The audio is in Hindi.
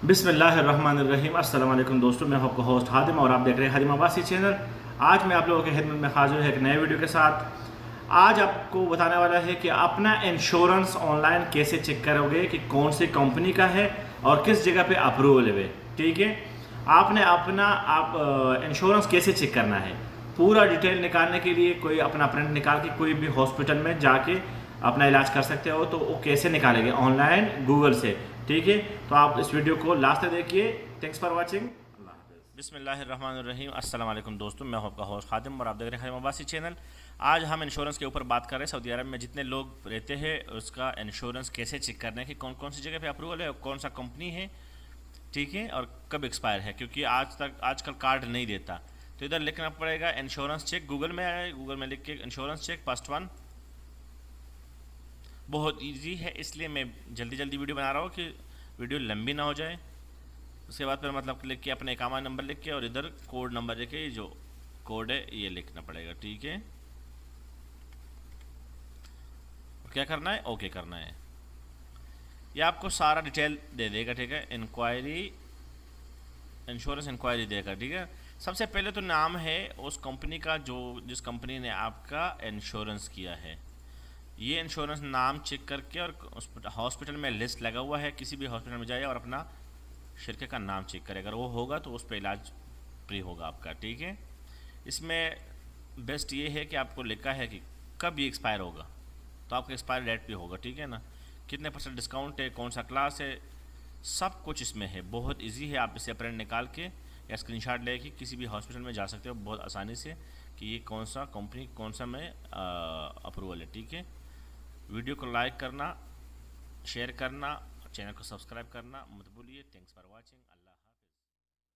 बिस्मिल्लाहिर्रहमानिर्रहीम। अस्सलाम वालेकुम दोस्तों, मैं आपका होस्ट हादिम और आप देख रहे हैं हादिम अब्बासी चैनल। आज मैं आप लोगों के खिदमत में हाजिर है एक नए वीडियो के साथ। आज आपको बताने वाला है कि अपना इंश्योरेंस ऑनलाइन कैसे चेक करोगे कि कौन सी कंपनी का है और किस जगह पे अप्रूवल है। ठीक है, आपने अपना इंश्योरेंस कैसे चेक करना है, पूरा डिटेल निकालने के लिए कोई अपना प्रिंट निकाल के कोई भी हॉस्पिटल में जाके अपना इलाज कर सकते हो। तो वो कैसे निकालेंगे? ऑनलाइन गूगल से। ठीक है, तो आप इस वीडियो को लास्ट तक देखिए। Thanks for watching. अल्लाह हाफिज़। बिस्मिल्लाहिर्रहमानिर्रहीम। अस्सलाम वालेकुम दोस्तों, मैं हूं आपका होस्ट खादिम और आप देख रहे हैं खादिम अब्बासी चैनल। आज हम इंश्योरेंस के ऊपर बात कर रहे हैं। सऊदी अरब में जितने लोग रहते हैं उसका इंश्योरेंस कैसे चेक करना है कि कौन कौन सी जगह पे अप्रूवल है और कौन सा कंपनी है, ठीक है, और कब एक्सपायर है। क्योंकि आजकल कार्ड नहीं देता, तो इधर लिखना पड़ेगा इंश्योरेंस चेक। गूगल में आए, गूगल में लिख के इंश्योरेंस चेक फर्स्ट वन। बहुत इजी है, इसलिए मैं जल्दी जल्दी वीडियो बना रहा हूँ कि वीडियो लंबी ना हो जाए। उसके बाद फिर मतलब लिख के अपने इकामा नंबर लिख के और इधर कोड नंबर लिख के जो कोड है ये लिखना पड़ेगा। ठीक है, क्या करना है? ओके करना है। ये आपको सारा डिटेल दे देगा। ठीक है, इंक्वायरी, इंश्योरेंस इंक्वायरी देगा। ठीक है, सबसे पहले तो नाम है उस कंपनी का जो जिस कंपनी ने आपका इंश्योरेंस किया है। ये इंश्योरेंस नाम चेक करके और उस हॉस्पिटल में लिस्ट लगा हुआ है, किसी भी हॉस्पिटल में जाइए और अपना शिरके का नाम चेक करें। अगर वो होगा तो उस पर इलाज फ्री होगा आपका। ठीक है, इसमें बेस्ट ये है कि आपको लिखा है कि कब ये एक्सपायर होगा, तो आपका एक्सपायर डेट भी होगा। ठीक है ना, कितने परसेंट डिस्काउंट है, कौन सा क्लास है, सब कुछ इसमें है। बहुत इजी है, आप इसे प्रिंट निकाल के या स्क्रीनशॉट लेके किसी भी हॉस्पिटल में जा सकते हो बहुत आसानी से कि ये कौन सा कंपनी कौन सा में अप्रूवल है। ठीक है, वीडियो को लाइक करना, शेयर करना, चैनल को सब्सक्राइब करना मत भूलिए। Thanks for watching.